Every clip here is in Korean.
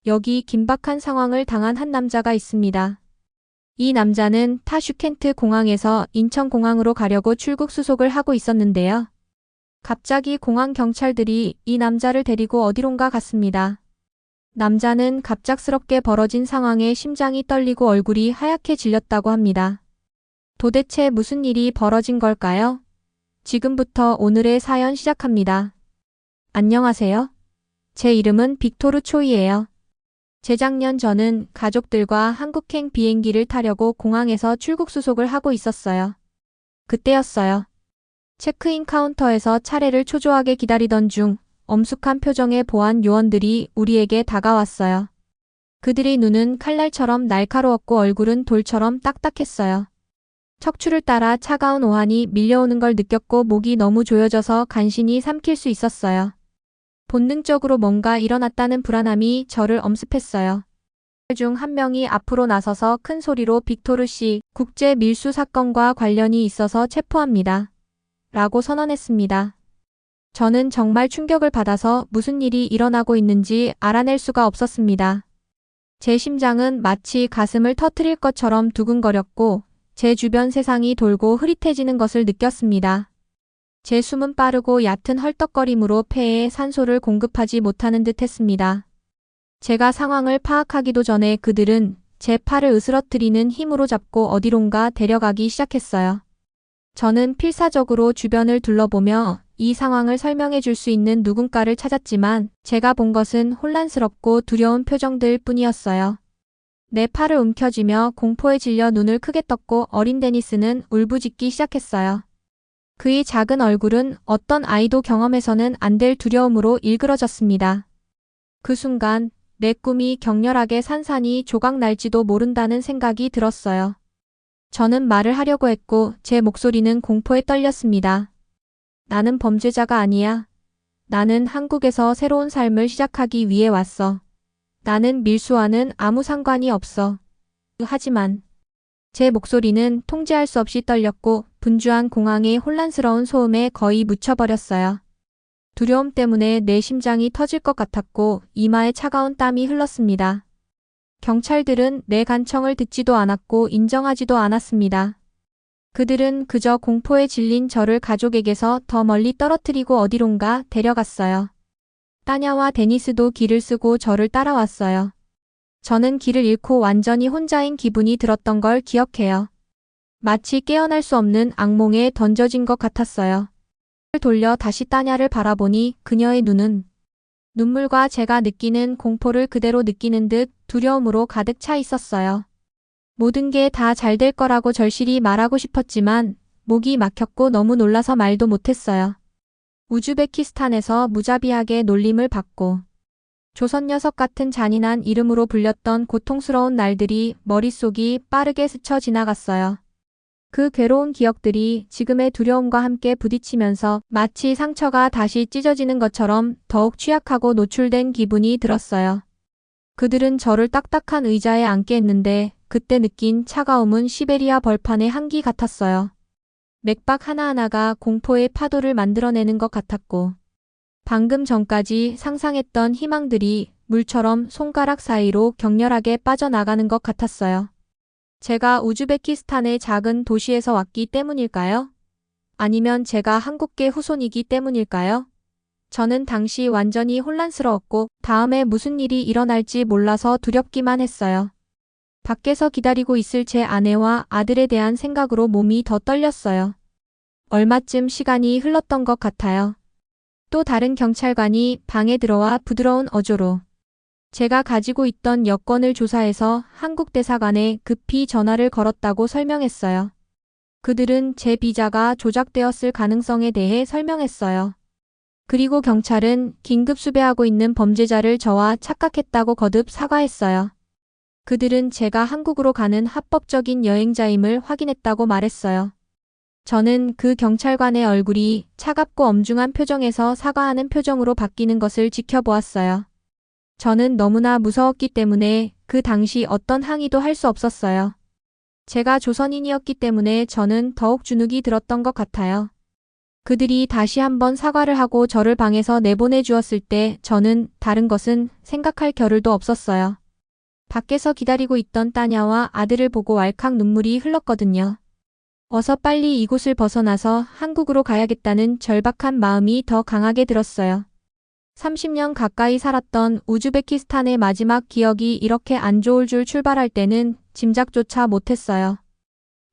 여기 긴박한 상황을 당한 한 남자가 있습니다. 이 남자는 타슈켄트 공항에서 인천공항으로 가려고 출국 수속을 하고 있었는데요. 갑자기 공항 경찰들이 이 남자를 데리고 어디론가 갔습니다. 남자는 갑작스럽게 벌어진 상황에 심장이 떨리고 얼굴이 하얗게 질렸다고 합니다. 도대체 무슨 일이 벌어진 걸까요? 지금부터 오늘의 사연 시작합니다. 안녕하세요. 제 이름은 빅토르 초이예요. 재작년 저는 가족들과 한국행 비행기를 타려고 공항에서 출국 수속을 하고 있었어요. 그때였어요. 체크인 카운터에서 차례를 초조하게 기다리던 중 엄숙한 표정의 보안 요원들이 우리에게 다가왔어요. 그들의 눈은 칼날처럼 날카로웠고 얼굴은 돌처럼 딱딱했어요. 척추를 따라 차가운 오한이 밀려오는 걸 느꼈고 목이 너무 조여져서 간신히 삼킬 수 있었어요. 본능적으로 뭔가 일어났다는 불안함이 저를 엄습했어요. 중 한 명이 앞으로 나서서 큰 소리로 빅토르 씨, 국제 밀수 사건과 관련이 있어서 체포합니다. 라고 선언했습니다. 저는 정말 충격을 받아서 무슨 일이 일어나고 있는지 알아낼 수가 없었습니다. 제 심장은 마치 가슴을 터뜨릴 것처럼 두근거렸고 제 주변 세상이 돌고 흐릿해지는 것을 느꼈습니다. 제 숨은 빠르고 얕은 헐떡거림으로 폐에 산소를 공급하지 못하는 듯 했습니다. 제가 상황을 파악하기도 전에 그들은 제 팔을 으스러뜨리는 힘으로 잡고 어디론가 데려가기 시작했어요. 저는 필사적으로 주변을 둘러보며 이 상황을 설명해 줄 수 있는 누군가를 찾았지만 제가 본 것은 혼란스럽고 두려운 표정들 뿐이었어요. 내 팔을 움켜쥐며 공포에 질려 눈을 크게 떴고 어린 데니스는 울부짖기 시작했어요. 그의 작은 얼굴은 어떤 아이도 경험해서는 안 될 두려움으로 일그러졌습니다. 그 순간 내 꿈이 격렬하게 산산이 조각날지도 모른다는 생각이 들었어요. 저는 말을 하려고 했고 제 목소리는 공포에 떨렸습니다. 나는 범죄자가 아니야. 나는 한국에서 새로운 삶을 시작하기 위해 왔어. 나는 밀수와는 아무 상관이 없어. 하지만 제 목소리는 통제할 수 없이 떨렸고 분주한 공항의 혼란스러운 소음에 거의 묻혀버렸어요. 두려움 때문에 내 심장이 터질 것 같았고 이마에 차가운 땀이 흘렀습니다. 경찰들은 내 간청을 듣지도 않았고 인정하지도 않았습니다. 그들은 그저 공포에 질린 저를 가족에게서 더 멀리 떨어뜨리고 어디론가 데려갔어요. 따냐와 데니스도 길을 쓰고 저를 따라왔어요. 저는 길을 잃고 완전히 혼자인 기분이 들었던 걸 기억해요. 마치 깨어날 수 없는 악몽에 던져진 것 같았어요. 돌려 다시 따냐를 바라보니 그녀의 눈은 눈물과 제가 느끼는 공포를 그대로 느끼는 듯 두려움으로 가득 차 있었어요. 모든 게 다 잘 될 거라고 절실히 말하고 싶었지만 목이 막혔고 너무 놀라서 말도 못했어요. 우즈베키스탄에서 무자비하게 놀림을 받고 조선 녀석 같은 잔인한 이름으로 불렸던 고통스러운 날들이 머릿속이 빠르게 스쳐 지나갔어요. 그 괴로운 기억들이 지금의 두려움과 함께 부딪히면서 마치 상처가 다시 찢어지는 것처럼 더욱 취약하고 노출된 기분이 들었어요. 그들은 저를 딱딱한 의자에 앉게 했는데 그때 느낀 차가움은 시베리아 벌판의 한기 같았어요. 맥박 하나하나가 공포의 파도를 만들어내는 것 같았고 방금 전까지 상상했던 희망들이 물처럼 손가락 사이로 격렬하게 빠져나가는 것 같았어요. 제가 우즈베키스탄의 작은 도시에서 왔기 때문일까요? 아니면 제가 한국계 후손이기 때문일까요? 저는 당시 완전히 혼란스러웠고 다음에 무슨 일이 일어날지 몰라서 두렵기만 했어요. 밖에서 기다리고 있을 제 아내와 아들에 대한 생각으로 몸이 더 떨렸어요. 얼마쯤 시간이 흘렀던 것 같아요. 또 다른 경찰관이 방에 들어와 부드러운 어조로 제가 가지고 있던 여권을 조사해서 한국 대사관에 급히 전화를 걸었다고 설명했어요. 그들은 제 비자가 조작되었을 가능성에 대해 설명했어요. 그리고 경찰은 긴급 수배하고 있는 범죄자를 저와 착각했다고 거듭 사과했어요. 그들은 제가 한국으로 가는 합법적인 여행자임을 확인했다고 말했어요. 저는 그 경찰관의 얼굴이 차갑고 엄중한 표정에서 사과하는 표정으로 바뀌는 것을 지켜보았어요. 저는 너무나 무서웠기 때문에 그 당시 어떤 항의도 할 수 없었어요. 제가 조선인이었기 때문에 저는 더욱 주눅이 들었던 것 같아요. 그들이 다시 한번 사과를 하고 저를 방에서 내보내 주었을 때 저는 다른 것은 생각할 겨를도 없었어요. 밖에서 기다리고 있던 따냐와 아들을 보고 왈칵 눈물이 흘렀거든요. 어서 빨리 이곳을 벗어나서 한국으로 가야겠다는 절박한 마음이 더 강하게 들었어요. 30년 가까이 살았던 우즈베키스탄의 마지막 기억이 이렇게 안 좋을 줄 출발할 때는 짐작조차 못했어요.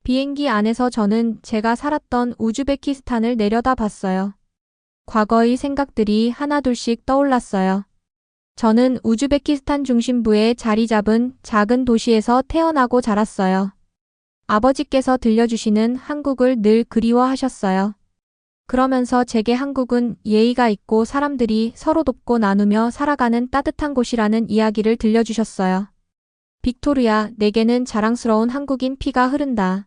비행기 안에서 저는 제가 살았던 우즈베키스탄을 내려다봤어요. 과거의 생각들이 하나둘씩 떠올랐어요. 저는 우즈베키스탄 중심부에 자리 잡은 작은 도시에서 태어나고 자랐어요. 아버지께서 들려주시는 한국을 늘 그리워하셨어요. 그러면서 제게 한국은 예의가 있고 사람들이 서로 돕고 나누며 살아가는 따뜻한 곳이라는 이야기를 들려주셨어요. 빅토리아, 내게는 자랑스러운 한국인 피가 흐른다.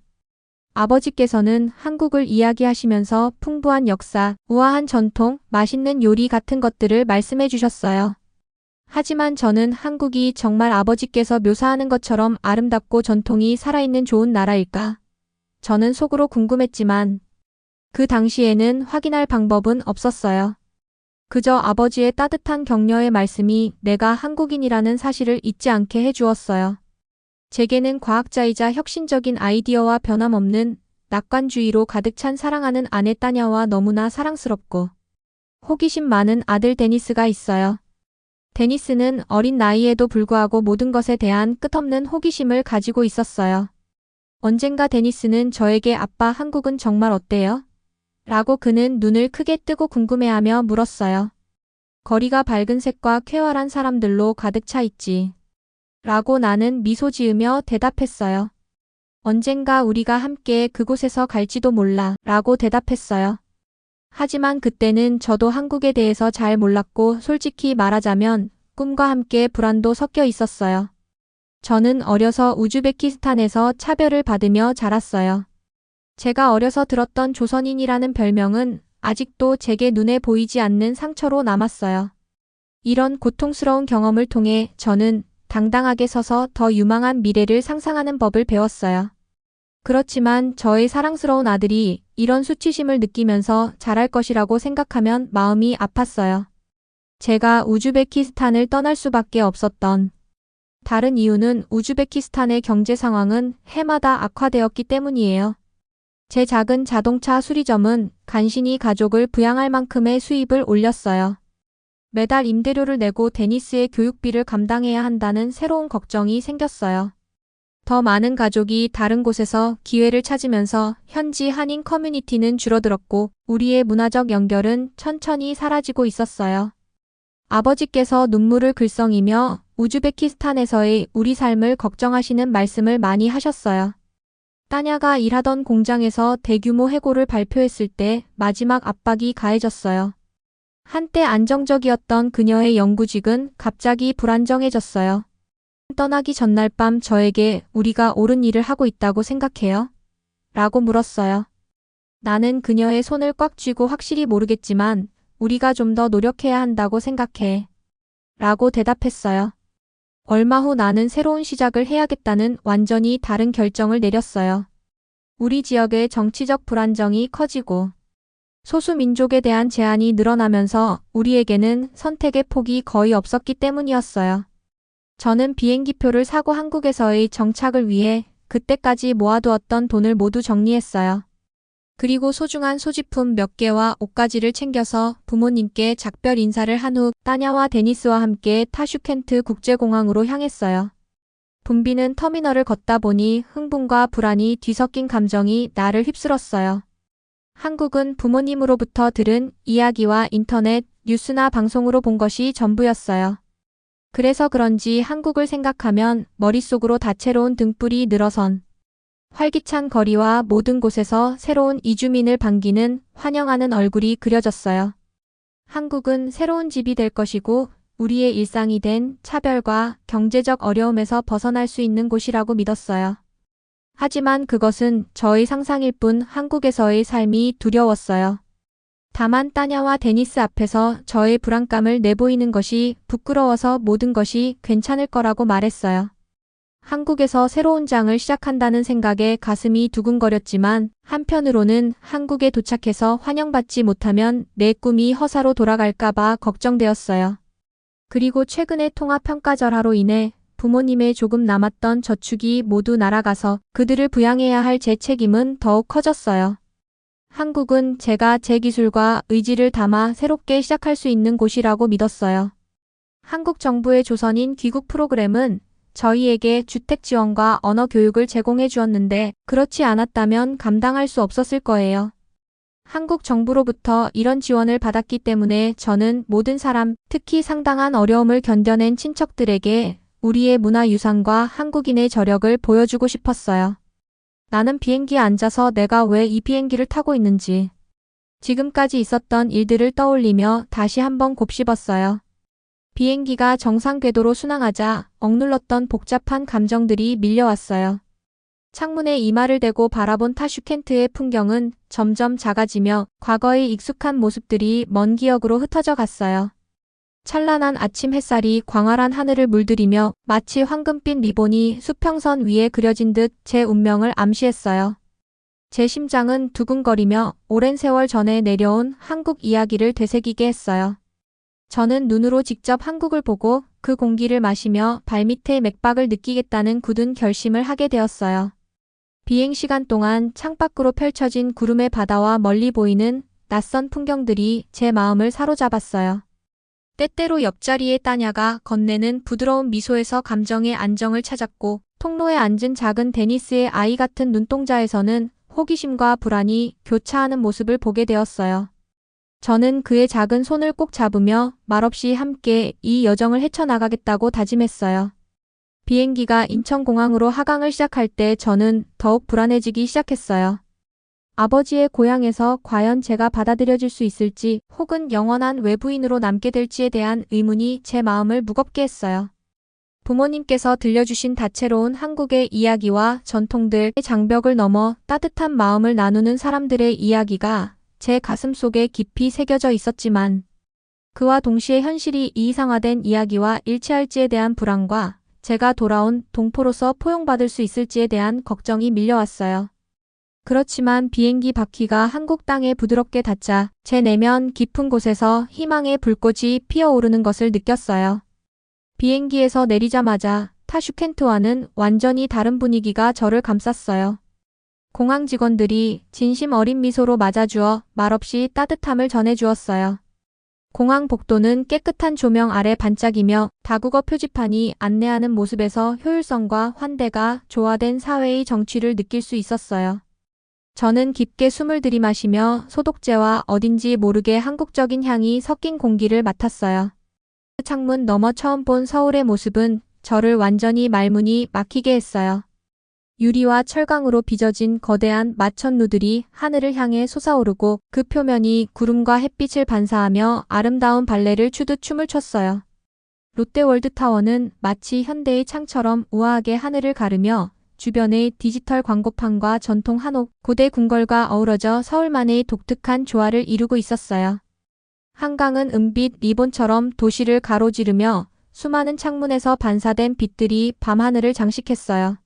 아버지께서는 한국을 이야기하시면서 풍부한 역사, 우아한 전통, 맛있는 요리 같은 것들을 말씀해 주셨어요. 하지만 저는 한국이 정말 아버지께서 묘사하는 것처럼 아름답고 전통이 살아있는 좋은 나라일까? 저는 속으로 궁금했지만 그 당시에는 확인할 방법은 없었어요. 그저 아버지의 따뜻한 격려의 말씀이 내가 한국인이라는 사실을 잊지 않게 해주었어요. 제게는 과학자이자 혁신적인 아이디어와 변함없는 낙관주의로 가득 찬 사랑하는 아내 따냐와 너무나 사랑스럽고 호기심 많은 아들 데니스가 있어요. 데니스는 어린 나이에도 불구하고 모든 것에 대한 끝없는 호기심을 가지고 있었어요. 언젠가 데니스는 저에게 아빠 한국은 정말 어때요? 라고 그는 눈을 크게 뜨고 궁금해하며 물었어요. 거리가 밝은 색과 쾌활한 사람들로 가득 차 있지. 라고 나는 미소 지으며 대답했어요. 언젠가 우리가 함께 그곳에서 갈지도 몰라 라고 대답했어요. 하지만 그때는 저도 한국에 대해서 잘 몰랐고 솔직히 말하자면 꿈과 함께 불안도 섞여 있었어요. 저는 어려서 우즈베키스탄에서 차별을 받으며 자랐어요. 제가 어려서 들었던 조선인이라는 별명은 아직도 제게 눈에 보이지 않는 상처로 남았어요. 이런 고통스러운 경험을 통해 저는 당당하게 서서 더 유망한 미래를 상상하는 법을 배웠어요. 그렇지만 저의 사랑스러운 아들이 이런 수치심을 느끼면서 자랄 것이라고 생각하면 마음이 아팠어요. 제가 우즈베키스탄을 떠날 수밖에 없었던 다른 이유는 우즈베키스탄의 경제 상황은 해마다 악화되었기 때문이에요. 제 작은 자동차 수리점은 간신히 가족을 부양할 만큼의 수입을 올렸어요. 매달 임대료를 내고 데니스의 교육비를 감당해야 한다는 새로운 걱정이 생겼어요. 더 많은 가족이 다른 곳에서 기회를 찾으면서 현지 한인 커뮤니티는 줄어들었고 우리의 문화적 연결은 천천히 사라지고 있었어요. 아버지께서 눈물을 글썽이며 우즈베키스탄에서의 우리 삶을 걱정하시는 말씀을 많이 하셨어요. 따냐가 일하던 공장에서 대규모 해고를 발표했을 때 마지막 압박이 가해졌어요. 한때 안정적이었던 그녀의 연구직은 갑자기 불안정해졌어요. 떠나기 전날 밤 저에게 우리가 옳은 일을 하고 있다고 생각해요? 라고 물었어요. 나는 그녀의 손을 꽉 쥐고 확실히 모르겠지만 우리가 좀 더 노력해야 한다고 생각해. 라고 대답했어요. 얼마 후 나는 새로운 시작을 해야겠다는 완전히 다른 결정을 내렸어요. 우리 지역의 정치적 불안정이 커지고 소수 민족에 대한 제한이 늘어나면서 우리에게는 선택의 폭이 거의 없었기 때문이었어요. 저는 비행기표를 사고 한국에서의 정착을 위해 그때까지 모아두었던 돈을 모두 정리했어요. 그리고 소중한 소지품 몇 개와 옷가지를 챙겨서 부모님께 작별 인사를 한 후 따냐와 데니스와 함께 타슈켄트 국제공항으로 향했어요. 붐비는 터미널을 걷다 보니 흥분과 불안이 뒤섞인 감정이 나를 휩쓸었어요. 한국은 부모님으로부터 들은 이야기와 인터넷, 뉴스나 방송으로 본 것이 전부였어요. 그래서 그런지 한국을 생각하면 머릿속으로 다채로운 등불이 늘어선 활기찬 거리와 모든 곳에서 새로운 이주민을 반기는 환영하는 얼굴이 그려졌어요. 한국은 새로운 집이 될 것이고 우리의 일상이 된 차별과 경제적 어려움에서 벗어날 수 있는 곳이라고 믿었어요. 하지만 그것은 저의 상상일 뿐 한국에서의 삶이 두려웠어요. 다만 따냐와 데니스 앞에서 저의 불안감을 내보이는 것이 부끄러워서 모든 것이 괜찮을 거라고 말했어요. 한국에서 새로운 장을 시작한다는 생각에 가슴이 두근거렸지만 한편으로는 한국에 도착해서 환영받지 못하면 내 꿈이 허사로 돌아갈까봐 걱정되었어요. 그리고 최근에 통합평가절하로 인해 부모님의 조금 남았던 저축이 모두 날아가서 그들을 부양해야 할 제 책임은 더욱 커졌어요. 한국은 제가 제 기술과 의지를 담아 새롭게 시작할 수 있는 곳이라고 믿었어요. 한국 정부의 조선인 귀국 프로그램은 저희에게 주택 지원과 언어 교육을 제공해 주었는데 그렇지 않았다면 감당할 수 없었을 거예요. 한국 정부로부터 이런 지원을 받았기 때문에 저는 모든 사람, 특히 상당한 어려움을 견뎌낸 친척들에게 우리의 문화유산과 한국인의 저력을 보여주고 싶었어요. 나는 비행기에 앉아서 내가 왜 이 비행기를 타고 있는지 지금까지 있었던 일들을 떠올리며 다시 한번 곱씹었어요. 비행기가 정상 궤도로 순항하자 억눌렀던 복잡한 감정들이 밀려왔어요. 창문에 이마를 대고 바라본 타슈켄트의 풍경은 점점 작아지며 과거의 익숙한 모습들이 먼 기억으로 흩어져 갔어요. 찬란한 아침 햇살이 광활한 하늘을 물들이며 마치 황금빛 리본이 수평선 위에 그려진 듯 제 운명을 암시했어요. 제 심장은 두근거리며 오랜 세월 전에 내려온 한국 이야기를 되새기게 했어요. 저는 눈으로 직접 한국을 보고 그 공기를 마시며 발밑의 맥박을 느끼겠다는 굳은 결심을 하게 되었어요. 비행 시간 동안 창밖으로 펼쳐진 구름의 바다와 멀리 보이는 낯선 풍경들이 제 마음을 사로잡았어요. 때때로 옆자리의 따냐가 건네는 부드러운 미소에서 감정의 안정을 찾았고 통로에 앉은 작은 데니스의 아이 같은 눈동자에서는 호기심과 불안이 교차하는 모습을 보게 되었어요. 저는 그의 작은 손을 꼭 잡으며 말없이 함께 이 여정을 헤쳐나가겠다고 다짐했어요. 비행기가 인천공항으로 하강을 시작할 때 저는 더욱 불안해지기 시작했어요. 아버지의 고향에서 과연 제가 받아들여질 수 있을지 혹은 영원한 외부인으로 남게 될지에 대한 의문이 제 마음을 무겁게 했어요. 부모님께서 들려주신 다채로운 한국의 이야기와 전통들의 장벽을 넘어 따뜻한 마음을 나누는 사람들의 이야기가 제 가슴 속에 깊이 새겨져 있었지만 그와 동시에 현실이 이상화된 이야기와 일치할지에 대한 불안과 제가 돌아온 동포로서 포용받을 수 있을지에 대한 걱정이 밀려왔어요. 그렇지만 비행기 바퀴가 한국 땅에 부드럽게 닿자 제 내면 깊은 곳에서 희망의 불꽃이 피어오르는 것을 느꼈어요. 비행기에서 내리자마자 타슈켄트와는 완전히 다른 분위기가 저를 감쌌어요. 공항 직원들이 진심 어린 미소로 맞아주어 말없이 따뜻함을 전해주었어요. 공항 복도는 깨끗한 조명 아래 반짝이며 다국어 표지판이 안내하는 모습에서 효율성과 환대가 조화된 사회의 정취를 느낄 수 있었어요. 저는 깊게 숨을 들이마시며 소독제와 어딘지 모르게 한국적인 향이 섞인 공기를 맡았어요. 창문 너머 처음 본 서울의 모습은 저를 완전히 말문이 막히게 했어요. 유리와 철강으로 빚어진 거대한 마천루들이 하늘을 향해 솟아오르고 그 표면이 구름과 햇빛을 반사하며 아름다운 발레를 추듯 춤을 췄어요. 롯데월드타워는 마치 현대의 창처럼 우아하게 하늘을 가르며 주변의 디지털 광고판과 전통 한옥, 고대 궁궐과 어우러져 서울만의 독특한 조화를 이루고 있었어요. 한강은 은빛 리본처럼 도시를 가로지르며 수많은 창문에서 반사된 빛들이 밤하늘을 장식했어요.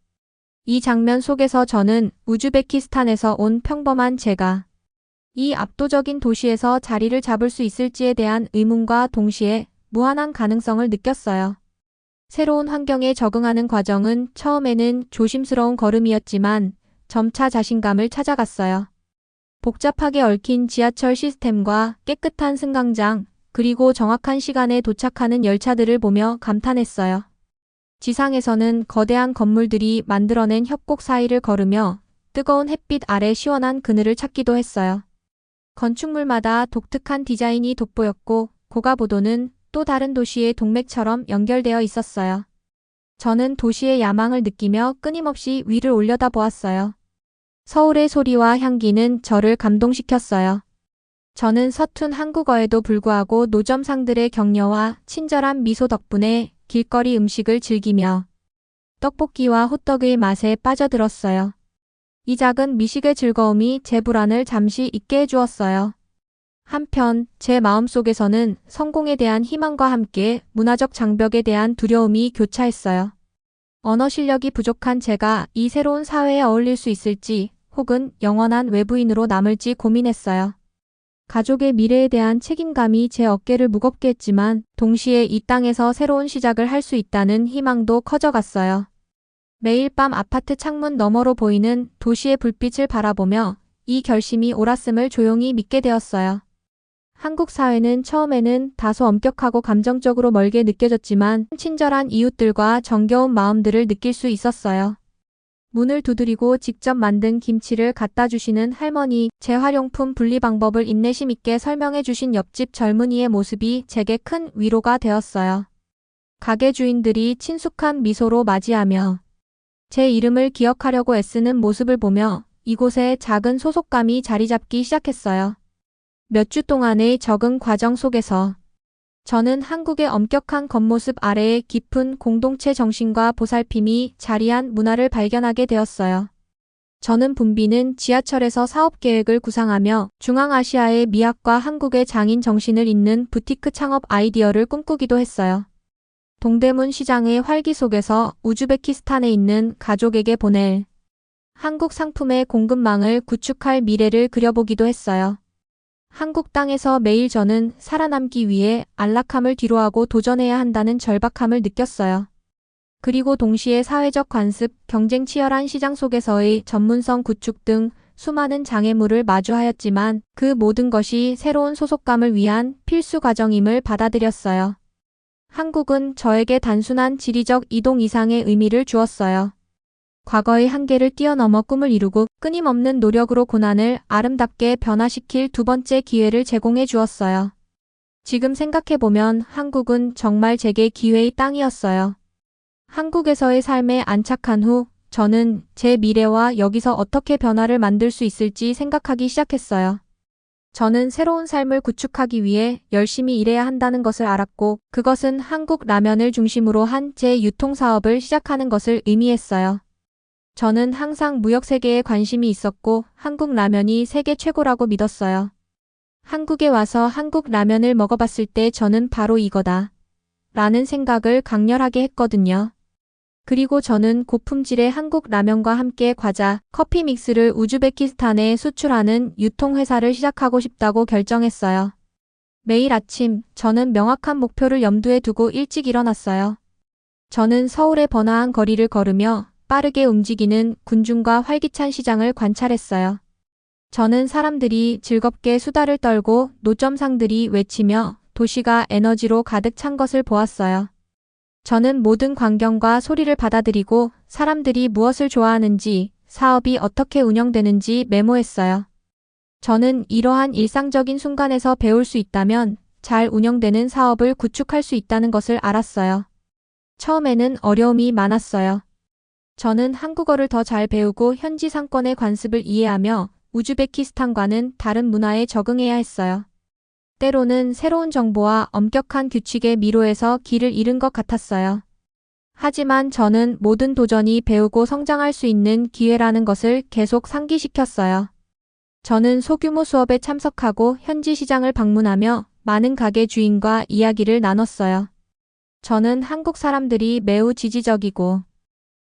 이 장면 속에서 저는 우즈베키스탄에서 온 평범한 제가 이 압도적인 도시에서 자리를 잡을 수 있을지에 대한 의문과 동시에 무한한 가능성을 느꼈어요. 새로운 환경에 적응하는 과정은 처음에는 조심스러운 걸음이었지만 점차 자신감을 찾아갔어요. 복잡하게 얽힌 지하철 시스템과 깨끗한 승강장, 그리고 정확한 시간에 도착하는 열차들을 보며 감탄했어요. 지상에서는 거대한 건물들이 만들어낸 협곡 사이를 걸으며 뜨거운 햇빛 아래 시원한 그늘을 찾기도 했어요. 건축물마다 독특한 디자인이 돋보였고 고가보도는 또 다른 도시의 동맥처럼 연결되어 있었어요. 저는 도시의 야망을 느끼며 끊임없이 위를 올려다보았어요. 서울의 소리와 향기는 저를 감동시켰어요. 저는 서툰 한국어에도 불구하고 노점상들의 격려와 친절한 미소 덕분에 길거리 음식을 즐기며 떡볶이와 호떡의 맛에 빠져들었어요. 이 작은 미식의 즐거움이 제 불안을 잠시 잊게 해주었어요. 한편 제 마음속에서는 성공에 대한 희망과 함께 문화적 장벽에 대한 두려움이 교차했어요. 언어 실력이 부족한 제가 이 새로운 사회에 어울릴 수 있을지 혹은 영원한 외부인으로 남을지 고민했어요. 가족의 미래에 대한 책임감이 제 어깨를 무겁게 했지만 동시에 이 땅에서 새로운 시작을 할 수 있다는 희망도 커져갔어요. 매일 밤 아파트 창문 너머로 보이는 도시의 불빛을 바라보며 이 결심이 옳았음을 조용히 믿게 되었어요. 한국 사회는 처음에는 다소 엄격하고 감정적으로 멀게 느껴졌지만 친절한 이웃들과 정겨운 마음들을 느낄 수 있었어요. 문을 두드리고 직접 만든 김치를 갖다 주시는 할머니, 재활용품 분리 방법을 인내심 있게 설명해 주신 옆집 젊은이의 모습이 제게 큰 위로가 되었어요. 가게 주인들이 친숙한 미소로 맞이하며 제 이름을 기억하려고 애쓰는 모습을 보며 이곳에 작은 소속감이 자리 잡기 시작했어요. 몇 주 동안의 적응 과정 속에서 저는 한국의 엄격한 겉모습 아래에 깊은 공동체 정신과 보살핌이 자리한 문화를 발견하게 되었어요. 저는 붐비는 지하철에서 사업 계획을 구상하며 중앙아시아의 미학과 한국의 장인 정신을 잇는 부티크 창업 아이디어를 꿈꾸기도 했어요. 동대문 시장의 활기 속에서 우즈베키스탄에 있는 가족에게 보낼 한국 상품의 공급망을 구축할 미래를 그려보기도 했어요. 한국 땅에서 매일 저는 살아남기 위해 안락함을 뒤로하고 도전해야 한다는 절박함을 느꼈어요. 그리고 동시에 사회적 관습, 경쟁 치열한 시장 속에서의 전문성 구축 등 수많은 장애물을 마주하였지만 그 모든 것이 새로운 소속감을 위한 필수 과정임을 받아들였어요. 한국은 저에게 단순한 지리적 이동 이상의 의미를 주었어요. 과거의 한계를 뛰어넘어 꿈을 이루고 끊임없는 노력으로 고난을 아름답게 변화시킬 두 번째 기회를 제공해 주었어요. 지금 생각해보면 한국은 정말 제게 기회의 땅이었어요. 한국에서의 삶에 안착한 후 저는 제 미래와 여기서 어떻게 변화를 만들 수 있을지 생각하기 시작했어요. 저는 새로운 삶을 구축하기 위해 열심히 일해야 한다는 것을 알았고 그것은 한국 라면을 중심으로 한 재유통사업을 시작하는 것을 의미했어요. 저는 항상 무역 세계에 관심이 있었고 한국 라면이 세계 최고라고 믿었어요. 한국에 와서 한국 라면을 먹어봤을 때 저는 바로 이거다 라는 생각을 강렬하게 했거든요. 그리고 저는 고품질의 한국 라면과 함께 과자, 커피 믹스를 우즈베키스탄에 수출하는 유통회사를 시작하고 싶다고 결정했어요. 매일 아침 저는 명확한 목표를 염두에 두고 일찍 일어났어요. 저는 서울의 번화한 거리를 걸으며 빠르게 움직이는 군중과 활기찬 시장을 관찰했어요. 저는 사람들이 즐겁게 수다를 떨고 노점상들이 외치며 도시가 에너지로 가득 찬 것을 보았어요. 저는 모든 광경과 소리를 받아들이고 사람들이 무엇을 좋아하는지, 사업이 어떻게 운영되는지 메모했어요. 저는 이러한 일상적인 순간에서 배울 수 있다면 잘 운영되는 사업을 구축할 수 있다는 것을 알았어요. 처음에는 어려움이 많았어요. 저는 한국어를 더 잘 배우고 현지 상권의 관습을 이해하며 우즈베키스탄과는 다른 문화에 적응해야 했어요. 때로는 새로운 정보와 엄격한 규칙의 미로에서 길을 잃은 것 같았어요. 하지만 저는 모든 도전이 배우고 성장할 수 있는 기회라는 것을 계속 상기시켰어요. 저는 소규모 수업에 참석하고 현지 시장을 방문하며 많은 가게 주인과 이야기를 나눴어요. 저는 한국 사람들이 매우 지지적이고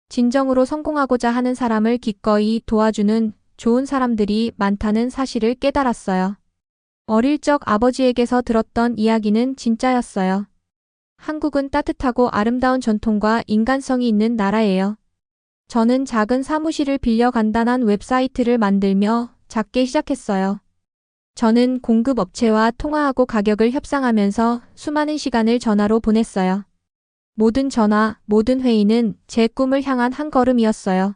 진정으로 성공하고자 하는 사람을 기꺼이 도와주는 좋은 사람들이 많다는 사실을 깨달았어요. 어릴 적 아버지에게서 들었던 이야기는 진짜였어요. 한국은 따뜻하고 아름다운 전통과 인간성이 있는 나라예요. 저는 작은 사무실을 빌려 간단한 웹사이트를 만들며 작게 시작했어요. 저는 공급업체와 통화하고 가격을 협상하면서 수많은 시간을 전화로 보냈어요. 모든 전화, 모든 회의는 제 꿈을 향한 한 걸음이었어요.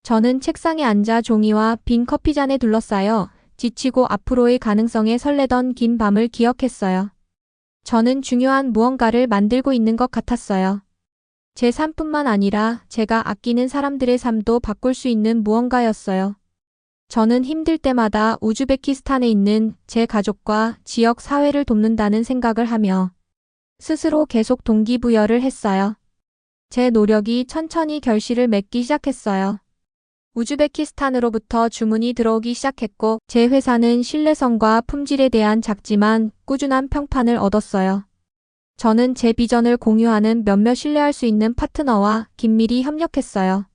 저는 책상에 앉아 종이와 빈 커피잔에 둘러싸여 지치고 앞으로의 가능성에 설레던 긴 밤을 기억했어요. 저는 중요한 무언가를 만들고 있는 것 같았어요. 제 삶뿐만 아니라 제가 아끼는 사람들의 삶도 바꿀 수 있는 무언가였어요. 저는 힘들 때마다 우즈베키스탄에 있는 제 가족과 지역 사회를 돕는다는 생각을 하며 스스로 계속 동기부여를 했어요. 제 노력이 천천히 결실을 맺기 시작했어요. 우즈베키스탄으로부터 주문이 들어오기 시작했고 제 회사는 신뢰성과 품질에 대한 작지만 꾸준한 평판을 얻었어요. 저는 제 비전을 공유하는 몇몇 신뢰할 수 있는 파트너와 긴밀히 협력했어요.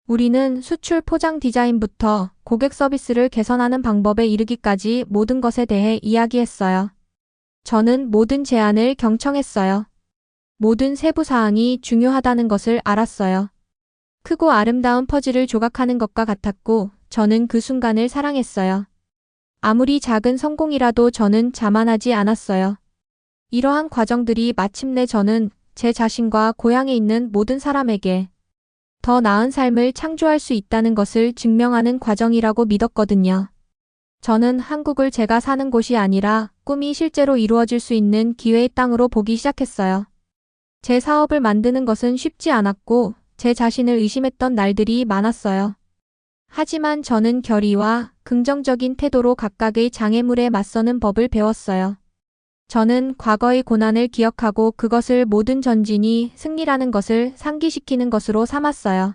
우리는 수출 포장 디자인부터 고객 서비스를 개선하는 방법에 이르기까지 모든 것에 대해 이야기했어요. 저는 모든 제안을 경청했어요. 모든 세부 사항이 중요하다는 것을 알았어요. 크고 아름다운 퍼즐을 조각하는 것과 같았고 저는 그 순간을 사랑했어요. 아무리 작은 성공이라도 저는 자만하지 않았어요. 이러한 과정들이 마침내 저는 제 자신과 고향에 있는 모든 사람에게 더 나은 삶을 창조할 수 있다는 것을 증명하는 과정이라고 믿었거든요. 저는 한국을 제가 사는 곳이 아니라 꿈이 실제로 이루어질 수 있는 기회의 땅으로 보기 시작했어요. 제 사업을 만드는 것은 쉽지 않았고 제 자신을 의심했던 날들이 많았어요. 하지만 저는 결의와 긍정적인 태도로 각각의 장애물에 맞서는 법을 배웠어요. 저는 과거의 고난을 기억하고 그것을 모든 전진이 승리라는 것을 상기시키는 것으로 삼았어요.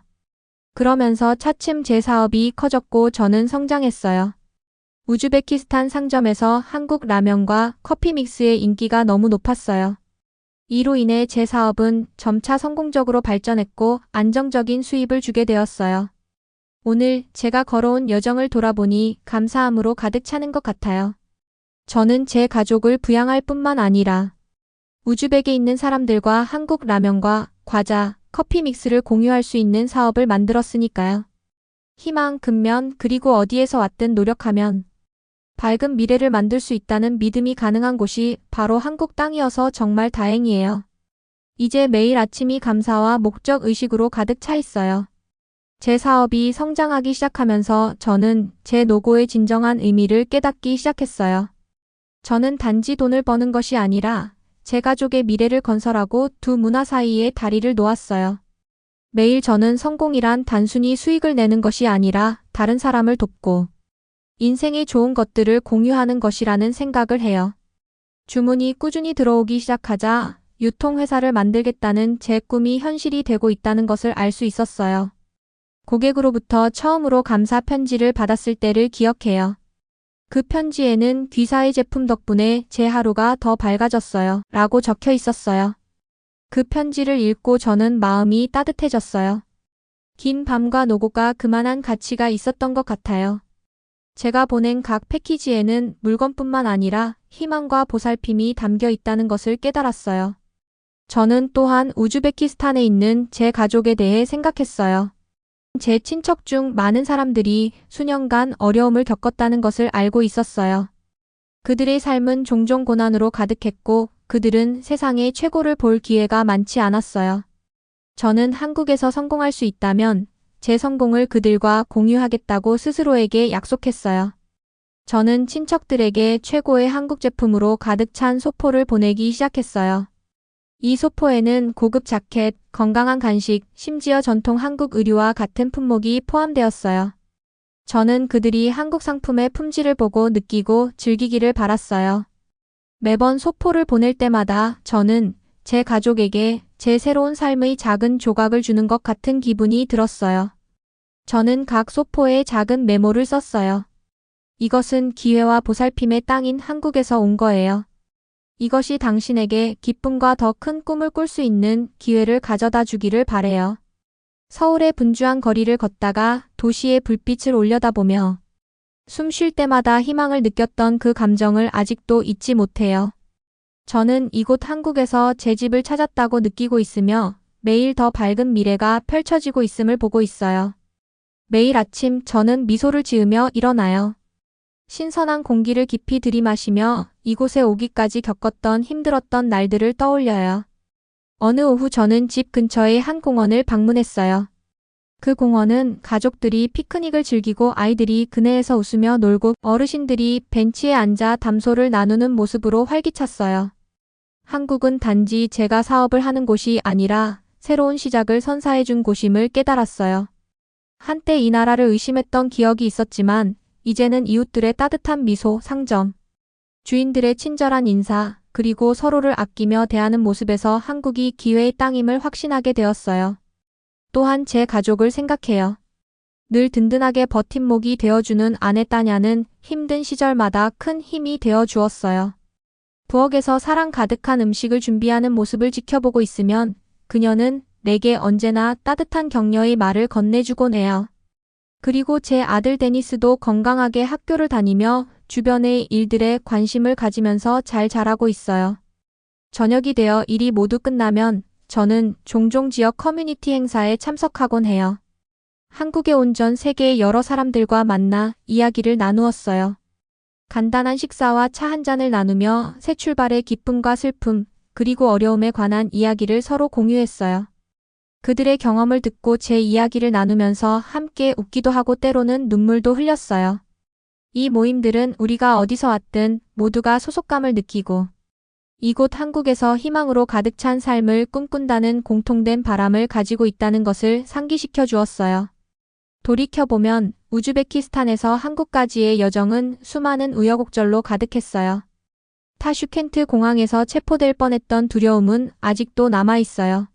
그러면서 차츰 제 사업이 커졌고 저는 성장했어요. 우즈베키스탄 상점에서 한국 라면과 커피 믹스의 인기가 너무 높았어요. 이로 인해 제 사업은 점차 성공적으로 발전했고 안정적인 수입을 주게 되었어요. 오늘 제가 걸어온 여정을 돌아보니 감사함으로 가득 차는 것 같아요. 저는 제 가족을 부양할 뿐만 아니라 우즈벡에 있는 사람들과 한국 라면과 과자, 커피 믹스를 공유할 수 있는 사업을 만들었으니까요. 희망, 근면, 그리고 어디에서 왔든 노력하면 밝은 미래를 만들 수 있다는 믿음이 가능한 곳이 바로 한국 땅이어서 정말 다행이에요. 이제 매일 아침이 감사와 목적 의식으로 가득 차 있어요. 제 사업이 성장하기 시작하면서 저는 제 노고의 진정한 의미를 깨닫기 시작했어요. 저는 단지 돈을 버는 것이 아니라 제 가족의 미래를 건설하고 두 문화 사이에 다리를 놓았어요. 매일 저는 성공이란 단순히 수익을 내는 것이 아니라 다른 사람을 돕고 인생의 좋은 것들을 공유하는 것이라는 생각을 해요. 주문이 꾸준히 들어오기 시작하자 유통회사를 만들겠다는 제 꿈이 현실이 되고 있다는 것을 알 수 있었어요. 고객으로부터 처음으로 감사 편지를 받았을 때를 기억해요. 그 편지에는 귀사의 제품 덕분에 제 하루가 더 밝아졌어요. 라고 적혀 있었어요. 그 편지를 읽고 저는 마음이 따뜻해졌어요. 긴 밤과 노고가 그만한 가치가 있었던 것 같아요. 제가 보낸 각 패키지에는 물건뿐만 아니라 희망과 보살핌이 담겨 있다는 것을 깨달았어요. 저는 또한 우즈베키스탄에 있는 제 가족에 대해 생각했어요. 제 친척 중 많은 사람들이 수년간 어려움을 겪었다는 것을 알고 있었어요. 그들의 삶은 종종 고난으로 가득했고 그들은 세상의 최고를 볼 기회가 많지 않았어요. 저는 한국에서 성공할 수 있다면 제 성공을 그들과 공유하겠다고 스스로에게 약속했어요. 저는 친척들에게 최고의 한국 제품으로 가득 찬 소포를 보내기 시작했어요. 이 소포에는 고급 자켓, 건강한 간식, 심지어 전통 한국 의류와 같은 품목이 포함되었어요. 저는 그들이 한국 상품의 품질을 보고 느끼고 즐기기를 바랐어요. 매번 소포를 보낼 때마다 저는 제 가족에게 제 새로운 삶의 작은 조각을 주는 것 같은 기분이 들었어요. 저는 각 소포에 작은 메모를 썼어요. 이것은 기회와 보살핌의 땅인 한국에서 온 거예요. 이것이 당신에게 기쁨과 더 큰 꿈을 꿀 수 있는 기회를 가져다 주기를 바래요. 서울의 분주한 거리를 걷다가 도시의 불빛을 올려다보며 숨 쉴 때마다 희망을 느꼈던 그 감정을 아직도 잊지 못해요. 저는 이곳 한국에서 제 집을 찾았다고 느끼고 있으며 매일 더 밝은 미래가 펼쳐지고 있음을 보고 있어요. 매일 아침 저는 미소를 지으며 일어나요. 신선한 공기를 깊이 들이마시며 이곳에 오기까지 겪었던 힘들었던 날들을 떠올려요. 어느 오후 저는 집 근처의 한 공원을 방문했어요. 그 공원은 가족들이 피크닉을 즐기고 아이들이 그네에서 웃으며 놀고 어르신들이 벤치에 앉아 담소를 나누는 모습으로 활기찼어요. 한국은 단지 제가 사업을 하는 곳이 아니라 새로운 시작을 선사해준 곳임을 깨달았어요. 한때 이 나라를 의심했던 기억이 있었지만 이제는 이웃들의 따뜻한 미소, 상점, 주인들의 친절한 인사, 그리고 서로를 아끼며 대하는 모습에서 한국이 기회의 땅임을 확신하게 되었어요. 또한 제 가족을 생각해요. 늘 든든하게 버팀목이 되어주는 아내 따냐는 힘든 시절마다 큰 힘이 되어 주었어요. 부엌에서 사랑 가득한 음식을 준비하는 모습을 지켜보고 있으면 그녀는 내게 언제나 따뜻한 격려의 말을 건네주곤 해요. 그리고 제 아들 데니스도 건강하게 학교를 다니며 주변의 일들에 관심을 가지면서 잘 자라고 있어요. 저녁이 되어 일이 모두 끝나면 저는 종종 지역 커뮤니티 행사에 참석하곤 해요. 한국에 온 전 세계의 여러 사람들과 만나 이야기를 나누었어요. 간단한 식사와 차 한 잔을 나누며 새 출발의 기쁨과 슬픔, 그리고 어려움에 관한 이야기를 서로 공유했어요. 그들의 경험을 듣고 제 이야기를 나누면서 함께 웃기도 하고 때로는 눈물도 흘렸어요. 이 모임들은 우리가 어디서 왔든 모두가 소속감을 느끼고 이곳 한국에서 희망으로 가득 찬 삶을 꿈꾼다는 공통된 바람을 가지고 있다는 것을 상기시켜 주었어요. 돌이켜보면 우즈베키스탄에서 한국까지의 여정은 수많은 우여곡절로 가득했어요. 타슈켄트 공항에서 체포될 뻔했던 두려움은 아직도 남아있어요.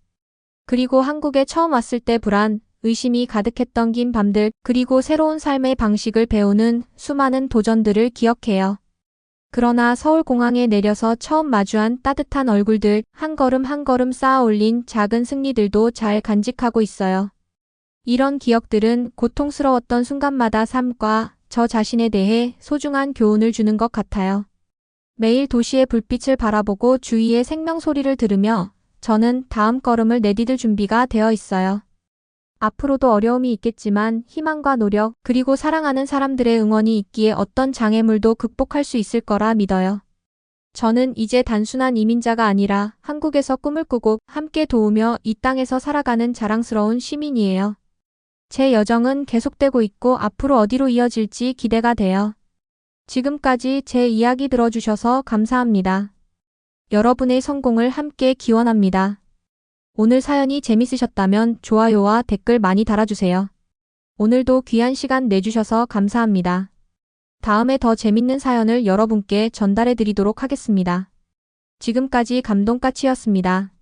그리고 한국에 처음 왔을 때 불안, 의심이 가득했던 긴 밤들, 그리고 새로운 삶의 방식을 배우는 수많은 도전들을 기억해요. 그러나 서울공항에 내려서 처음 마주한 따뜻한 얼굴들, 한 걸음 한 걸음 쌓아 올린 작은 승리들도 잘 간직하고 있어요. 이런 기억들은 고통스러웠던 순간마다 삶과 저 자신에 대해 소중한 교훈을 주는 것 같아요. 매일 도시의 불빛을 바라보고 주위의 생명소리를 들으며 저는 다음 걸음을 내디딜 준비가 되어 있어요. 앞으로도 어려움이 있겠지만 희망과 노력, 그리고 사랑하는 사람들의 응원이 있기에 어떤 장애물도 극복할 수 있을 거라 믿어요. 저는 이제 단순한 이민자가 아니라 한국에서 꿈을 꾸고 함께 도우며 이 땅에서 살아가는 자랑스러운 시민이에요. 제 여정은 계속되고 있고 앞으로 어디로 이어질지 기대가 돼요. 지금까지 제 이야기 들어주셔서 감사합니다. 여러분의 성공을 함께 기원합니다. 오늘 사연이 재밌으셨다면 좋아요와 댓글 많이 달아주세요. 오늘도 귀한 시간 내주셔서 감사합니다. 다음에 더 재밌는 사연을 여러분께 전달해 드리도록 하겠습니다. 지금까지 감동까치였습니다.